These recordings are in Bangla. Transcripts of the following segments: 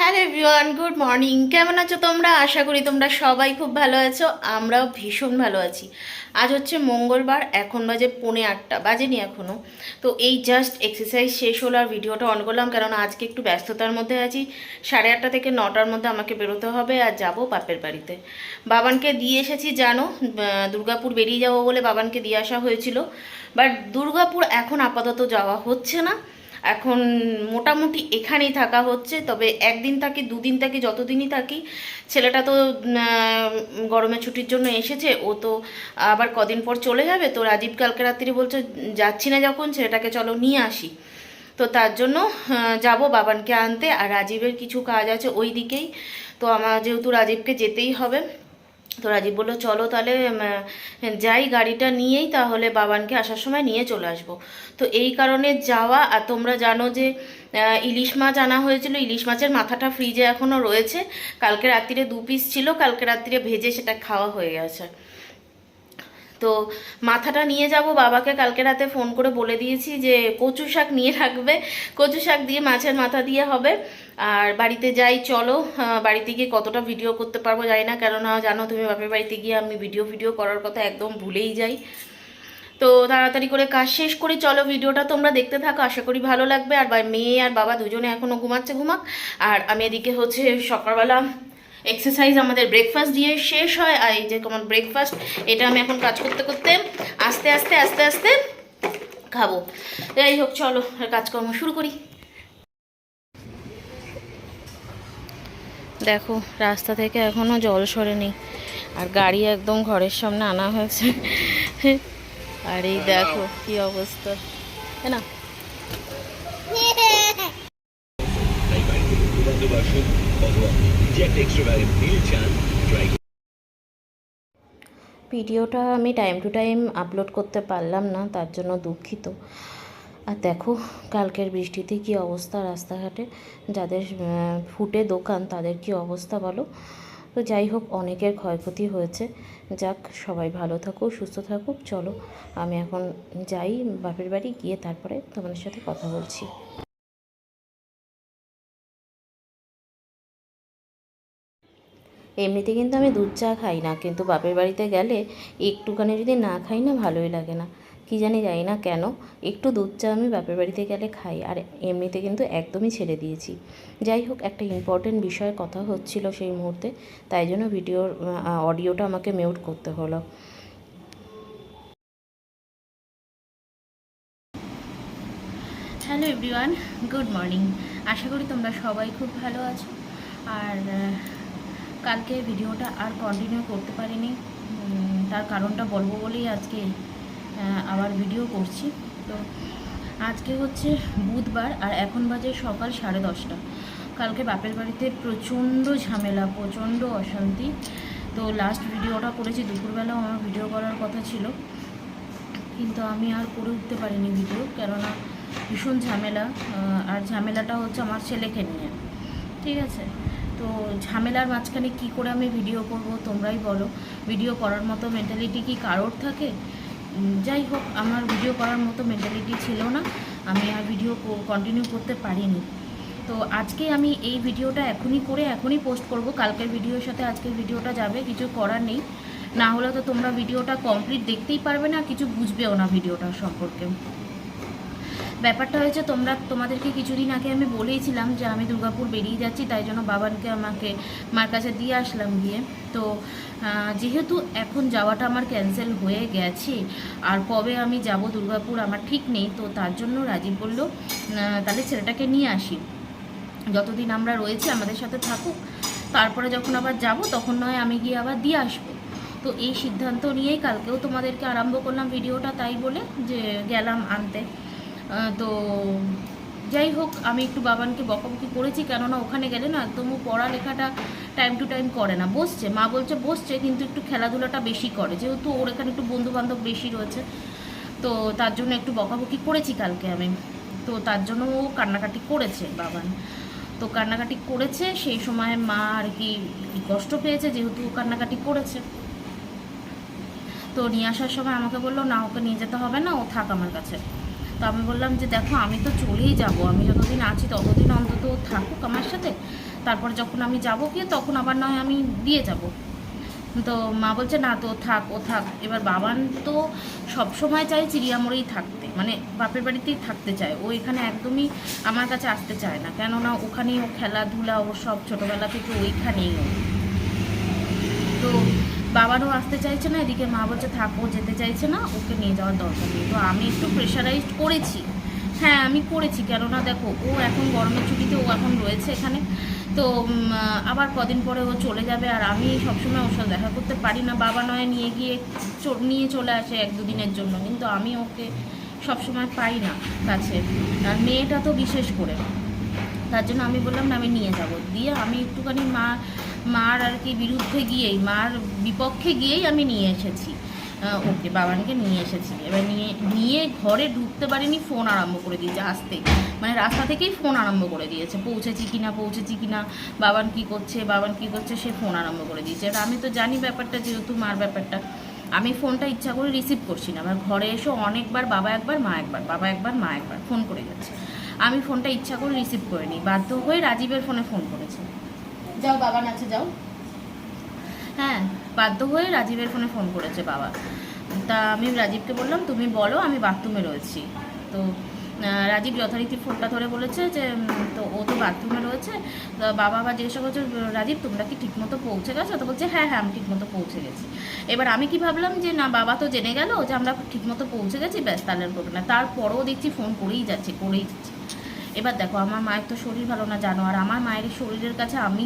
Hello everyone, good morning. কেমন আছো তোমরা? আশা করি তোমরা সবাই খুব ভালো আছো। আমরাও ভীষণ ভালো আছি। আজ হচ্ছে মঙ্গলবার, এখন বাজে 7:45, বাজেনি এখনও। তো এই জাস্ট এক্সারসাইজ শেষ হলো আর ভিডিওটা অন করলাম, কারণ আজকে একটু ব্যস্ততার মধ্যে আছি। 8:30 থেকে 9টার মধ্যে আমাকে বেরোতে হবে আর যাব বাপের বাড়িতে। বাবানকে দিয়ে এসেছি, জানো দুর্গাপুর বেরিয়ে যাবো বলে বাবানকে দিয়ে আসা হয়েছিল, বাট দুর্গাপুর এখন আপাতত যাওয়া হচ্ছে না। এখন মোটামুটি এখানেই থাকা হচ্ছে, তবে একদিন থাকি, দুদিন থাকি, যতদিনই থাকি। ছেলেটা তো গরমের ছুটির জন্য এসেছে, ও তো আবার কদিন পর চলে যাবে। তো রাজীব কালকে রাত্রি বলছে যাচ্ছি না যখন, ছেলেটাকে চলো নিয়ে আসি। তো তার জন্য যাব বাবানকে আনতে। আর রাজীবের কিছু কাজ আছে ওই দিকেই, তো আমার যেহেতু রাজীবকে যেতেই হবে, তো রাজীব বললো চলো তাহলে যাই, গাড়িটা নিয়েই তাহলে বাবানকে আসার সময় নিয়ে চলে আসবো। তো এই কারণে যাওয়া। আর তোমরা জানো যে ইলিশ মাছ আনা হয়েছিল, ইলিশ মাছের মাথাটা ফ্রিজে এখনও রয়েছে। কালকে রাত্রিরে 2 পিস ছিল, কালকে রাত্রিরে ভেজে সেটা খাওয়া হয়ে গেছে। তো মাথাটা নিয়ে যাব। বাবাকে কালকে রাতে ফোন করে বলে দিয়েছি যে কচু শাক নিয়ে রাখবে, কচু শাক দিয়ে মাছের মাথা দিয়ে হবে। আর বাড়িতে যাই চলো। বাড়িতে গিয়ে কতটা ভিডিও করতে পারবো জানি না, কেননা জানো তুমি বাপের বাড়িতে গিয়ে আমি ভিডিও করার কথা একদম ভুলেই যাই। তো তাড়াতাড়ি করে কাজ শেষ করি, চলো ভিডিওটা তোমরা দেখতে থাকো, আশা করি ভালো লাগবে। আর মেয়ে আর বাবা দুজনে এখনও ঘুমাচ্ছে, ঘুমাক। আর আমি এদিকে হচ্ছে সকালবেলা এক্সারসাইজ, আমাদের ব্রেকফাস্ট দিয়ে শেষ হয়। আর এই যে আমার ব্রেকফাস্ট, এটা আমি এখন কাজ করতে করতে আস্তে আস্তে আস্তে আস্তে খাবো। যাই হোক, চলো কাজকর্ম শুরু করি। দেখো রাস্তা থেকে এখনও জল সরেনি, আর গাড়ি একদম ঘরের সামনে আনা হয়েছে। আর এই দেখো কি অবস্থা, তাই না? ভিডিওটা আমি টাইম টু টাইম আপলোড করতে পারলাম না, তার জন্য দুঃখিত। আর দেখো কালকের বৃষ্টিতে কি অবস্থা রাস্তাঘাটে, যাদের ফুটে দোকান তাদের কি অবস্থা বলো। তো যাই হোক, অনেকের ক্ষয়ক্ষতি হয়েছে। যাক, সবাই ভালো থাকুক, সুস্থ থাকুক। চলো আমি এখন যাই বাপের বাড়ি, গিয়ে তারপরে তোমাদের সাথে কথা বলছি। এমনিতে কিন্তু আমি দুধ চা খাই না, কিন্তু বাপের বাড়িতে গেলে একটুখানি যদি না খাই না ভালোই লাগে না, কি জানি না কেন। একটু দুধ চা আমি বাপের বাড়িতে গেলে খাই, আর এমনিতে কিন্তু একদমই ছেড়ে দিয়েছি। যাই হোক, একটা ইম্পর্টেন্ট বিষয়ে কথা হচ্ছিল সেই মুহূর্তে, তাই জন্য ভিডিওর অডিওটা আমাকে মিউট করতে হলো। Hello everyone, good morning. আশা করি তোমরা সবাই খুব ভালো আছো। আর কালকে ভিডিওটা আর কন্টিনিউ করতে পারিনি, তার কারণটা বলবো বলেই আজকে আবার ভিডিও করছি। তো আজকে হচ্ছে বুধবার, আর এখন বাজে সকাল 10:30। কালকে বাপের বাড়িতে প্রচণ্ড ঝামেলা, প্রচণ্ড অশান্তি। তো লাস্ট ভিডিওটা করেছি দুপুরবেলাও আমার ভিডিও করার কথা ছিল, কিন্তু আমি আর করে উঠতে পারিনি ভিডিও, কেননা ভীষণ ঝামেলা। আর ঝামেলাটা হচ্ছে আমার ছেলেকে নিয়ে, ঠিক আছে? তো ঝামেলার মাঝখানে কি করে আমি ভিডিও করব তোমরাই বলো। ভিডিও করার মতো মেন্টালিটি কি কারোর থাকে? যাই হোক, আমার ভিডিও করার মতো মেন্টালিটি ছিল না, আমি আর ভিডিও কন্টিনিউ করতে পারিনি। তো আজকে আমি এই ভিডিওটা এখনই পোস্ট করব। কালকের ভিডিওর সাথে আজকের ভিডিওটা যাবে, কিছু করার নেই। না হলে তো তোমরা ভিডিওটা কমপ্লিট দেখতেই পারবে না, কিছু বুঝবেও না ভিডিওটা সম্পর্কে। ব্যাপারটা হয়েছে, তোমাদেরকে কিছুদিন আগে আমি বলেইছিলাম যে আমি দুর্গাপুর বেরিয়ে যাচ্ছি, তাই জন্য বাবানকে আমাকে মার কাছে দিয়ে আসলাম গিয়ে। তো যেহেতু এখন যাওয়াটা আমার ক্যান্সেল হয়ে গেছে, আর কবে আমি যাব দুর্গাপুর আমার ঠিক নেই, তো তার জন্য রাজীব বলল তাহলে ছেলেটাকে নিয়ে আসি, যতদিন আমরা রয়েছি আমাদের সাথে থাকুক, তারপরে যখন আবার যাব তখন নয় আমি গিয়ে আবার দিয়ে আসবো। তো এই সিদ্ধান্ত নিয়েই কালকেও তোমাদেরকে আরম্ভ করলাম ভিডিওটা, তাই বলে যে গেলাম আনতে। তো যাই হোক, আমি একটু বাবানকে বকাবকি করেছি, কেননা ওখানে গেলে না একদমও পড়ালেখাটা টাইম টু টাইম করে না। বসছে, মা বলছে বসছে, কিন্তু একটু খেলাধুলাটা বেশি করে, যেহেতু ওর এখানে একটু বন্ধুবান্ধব বেশি রয়েছে। তো তার জন্য একটু বকাবকি করেছি কালকে আমি। তো তার জন্য ও কান্নাকাটি করেছে বাবান। তো কান্নাকাটি করেছে, সেই সময় মা আর কি কষ্ট পেয়েছে, যেহেতু ও কান্নাকাটি করেছে। তো নিয়ে আসার সময় আমাকে বললো না, ওকে নিয়ে যেতে হবে না, ও থাক আমার কাছে। তো আমি বললাম যে দেখো আমি তো চলেই যাব, আমি যতদিন আছি ততদিন অন্তত থাকুক আমার সাথে, তারপর যখন আমি যাবো গিয়ে তখন আবার নয় আমি দিয়ে যাব। তো মা বলছে না তো থাক, ও থাক। এবার বাবান তো সবসময় চায় চিড়িয়ামোড়েই থাকতে, মানে বাপের বাড়িতেই থাকতে চায়। ও এখানে একদমই আমার কাছে আসতে চায় না, কেননা ওখানেই ও খেলাধুলা, ও সব ছোটোবেলা থেকে ওইখানেই ও। তো বাবারও আসতে চাইছে না, এদিকে মা বলছে থাক, ও যেতে চাইছে না, ওকে নিয়ে যাওয়ার দরকার নেই। তো আমি একটু প্রেশারাইজড করেছি, হ্যাঁ আমি করেছি, কেননা দেখো ও এখন গরমের ছুটিতে ও এখন রয়েছে এখানে। তো আবার কদিন পরে ও চলে যাবে, আর আমি সবসময় ওর সাথে দেখা করতে পারি না। বাবা নয় নিয়ে গিয়ে নিয়ে চলে আসে 1-2 দিনের জন্য, কিন্তু আমি ওকে সবসময় পাই না কাছে, আর মেয়েটা তো বিশেষ করে। তার জন্য আমি বললাম না, আমি নিয়ে যাব। দিয়ে আমি একটুখানি মার আর কি বিরুদ্ধে গিয়েই, মার বিপক্ষে গিয়েই আমি নিয়ে এসেছি ওকে, বাবানকে নিয়ে এসেছি। এবার নিয়ে ঘরে ঢুকতে পারিনি, ফোন আরম্ভ করে দিয়েছে আসতে, মানে রাস্তা থেকেই ফোন আরম্ভ করে দিয়েছে, পৌঁছেছি কিনা, বাবান কি করছে সে ফোন আরম্ভ করে দিয়েছে। এবার আমি তো জানি ব্যাপারটা, যেহেতু মার ব্যাপারটা, আমি ফোনটা ইচ্ছা করে রিসিভ করছি না। আবার ঘরে এসে অনেকবার বাবা একবার মা একবার ফোন করে যাচ্ছে, আমি ফোনটা ইচ্ছা করে রিসিভ করিনি, বাধ্য হয়ে রাজীবের ফোনে ফোন করেছে। যাও বাবান আছে যাও, হ্যাঁ বাধ্য হয়ে রাজীবের ফোনে ফোন করেছে বাবা। তা আমি রাজীবকে বললাম তুমি বলো, আমি বাথরুমে রয়েছি। তো রাজীব যথারীতি ফোনটা ধরে বলেছে যে তো ও তো বাথরুমে রয়েছে। বাবা আবার জিজ্ঞাসা করছে রাজীব তোমরা কি ঠিকমতো পৌঁছে গেছো? তো বলছে হ্যাঁ আমি ঠিকমতো পৌঁছে গেছি। এবার আমি কি ভাবলাম যে না, বাবা তো জেনে গেল যে আমরা ঠিকমতো পৌঁছে গেছি, ব্যাস তাহলে করবে না। তারপরেও দেখছি ফোন করেই যাচ্ছে। এবার দেখো আমার মায়ের তো শরীর ভালো না জানো, আর আমার মায়ের শরীরের কাছে আমি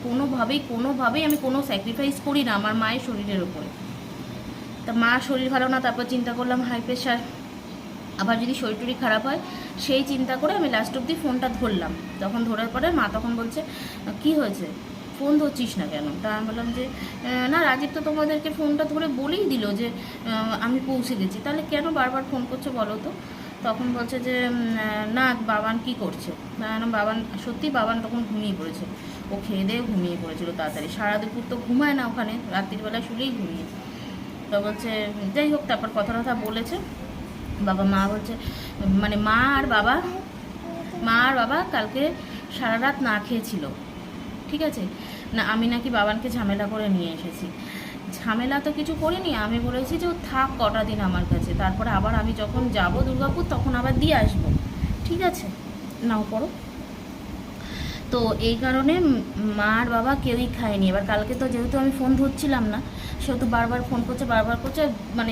কোনোভাবেই আমি কোনো স্যাক্রিফাইস করি না আমার মায়ের শরীরের ওপরে। তা মা শরীর ভালো না, তারপর চিন্তা করলাম হাই প্রেশার, আবার যদি শরীর খারাপ হয়, সেই চিন্তা করে আমি লাস্ট অব্দি ফোনটা ধরলাম। তখন ধরার পরে মা তখন বলছে কি হয়েছে, ফোন ধরছিস না কেন? তা আমি বললাম যে না রাজীব তো তোমাদেরকে ফোনটা ধরে বলেই দিল যে আমি পৌঁছে গেছি, তাহলে কেন বারবার ফোন করছো বলো তো? তখন বলছে যে না বাবান কি করছে। বাবান সত্যি বাবান তখন ঘুমিয়ে পড়েছে, ও খেয়ে দিয়ে ঘুমিয়ে পড়েছিল তাড়াতাড়ি, সারা দুপুর তো ঘুমায় না ওখানে, রাত্রিবেলা শুলেই ঘুমিয়ে। তো বলছে যাই হোক, তারপর কথা বলেছে বাবা। মা বলছে মানে মা আর বাবা কালকে সারা রাত না খেয়েছিল, ঠিক আছে না, আমি নাকি বাবানকে ঝামেলা করে নিয়ে এসেছি। ঝামেলা তো কিছু করিনি, আমি বলেছি যে ও থাক কটা দিন আমার কাছে, তারপরে আবার আমি যখন যাব দুর্গাপুর তখন আবার দিয়ে আসবো, ঠিক আছে নাও পড়ো। তো এই কারণে মা আর বাবা কেউই খায়নি। এবার কালকে তো যেহেতু আমি ফোন ধরছিলাম না, সেহেতু বারবার ফোন করছে, মানে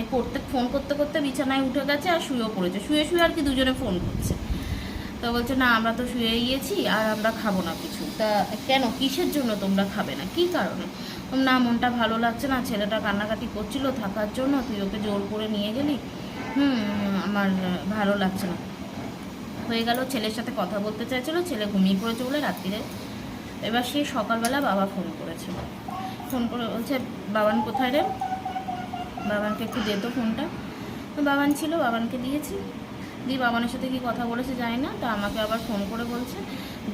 ফোন করতে করতে বিছানায় উঠে গেছে আর শুয়েও পড়েছে, শুয়ে আর কি দুজনে ফোন করছে। তো বলছে না আমরা তো শুয়ে গিয়েছি আর আমরা খাবো না কিছু। তা কেন, কিসের জন্য তোমরা খাবে না, কী কারণে? না মনটা ভালো লাগছে না, ছেলেটা কান্নাকাটি করছিল থাকার জন্য, তুই ওকে জোর করে নিয়ে গেলি, আমার ভালো লাগছে না। হয়ে গেল, ছেলের সাথে কথা বলতে চাইছিল, ছেলে ঘুমিয়ে পড়েছে বলে রাত্রিরে। এবার সে সকালবেলা বাবা ফোন করেছিল, ফোন করে বলছে বাবান কোথায় রে, বাবানকে একটু দে তো ফোনটা। বাবান ছিল, বাবানকে দিয়েছি, দিয়ে বাবানের সাথে কি কথা বলেছে জানি না। তো আমাকে আবার ফোন করে বলছে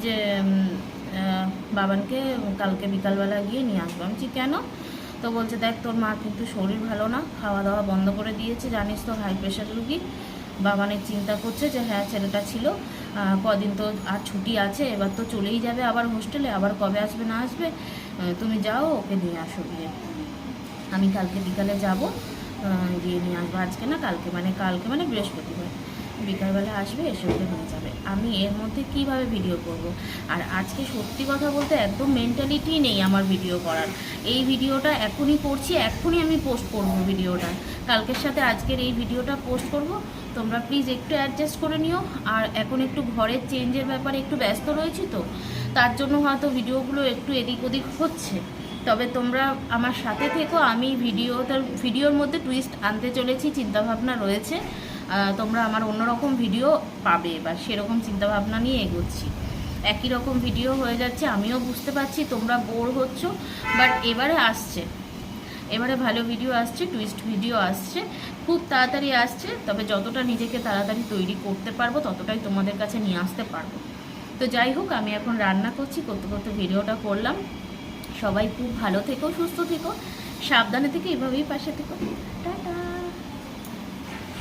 যে বাবানকে কালকে বিকালবেলা গিয়ে নিয়ে আসবো। আমি বলছি কেন? তো বলছে দেখ তোর মা কিন্তু শরীর ভালো না, খাওয়া দাওয়া বন্ধ করে দিয়েছে, জানিস তো হাই প্রেশার রুগী। বাবানের চিন্তা করছে যে হ্যাঁ ছেলেটা ছিল কদিন তো আর ছুটি আছে, এবার তো চলেই যাবে আবার হোস্টেলে, আবার কবে আসবে না আসবে, তুমি যাও ওকে নিয়ে আসো গিয়ে। আমি কালকে বিকালে যাব, গিয়ে নিয়ে আসবো, আজকে না কালকে মানে বৃহস্পতিবার বিকালবেলা আসবে, এসে ওকে নিয়ে যাবে। আমি এর মধ্যে কিভাবে ভিডিও করব? আর আজকে সত্যি কথা বলতে একদম মেন্টালিটি নেই আমার ভিডিও করার। এই ভিডিওটা এখনই করছি, এখনই আমি পোস্ট করব ভিডিওটা, কালকের সাথে আজকের এই ভিডিওটা পোস্ট করব। তোমরা প্লিজ একটু অ্যাডজাস্ট করে নিও। আর এখন একটু ঘরের চেঞ্জের ব্যাপারে একটু ব্যস্ত রয়েছি, তো তার জন্য হয়তো ভিডিওগুলো একটু এদিক ওদিক হচ্ছে, তবে তোমরা আমার সাথে থেকো। আমি ভিডিওর মধ্যে টুইস্ট আনতে চলেছি, চিন্তাভাবনা রয়েছে, তোমরা আমার অন্যরকম ভিডিও পাবে, বা সেরকম চিন্তাভাবনা নিয়ে এগোচ্ছি। একই রকম ভিডিও হয়ে যাচ্ছে, আমিও বুঝতে পারছি তোমরা বোর হচ্ছ, বাট এবারে ভালো ভিডিও আসছে, টুইস্ট ভিডিও আসছে, খুব তাড়াতাড়ি আসছে। তবে যতটা নিজেকে তাড়াতাড়ি তৈরি করতে পারবো ততটাই তোমাদের কাছে নিয়ে আসতে পারবো। তো যাই হোক, আমি এখন রান্না করছি, করতে ভিডিওটা করলাম। সবাই খুব ভালো থেকো, সুস্থ থেকো, সাবধানে থেকে এভাবেই পাশে থেকো। টাটা।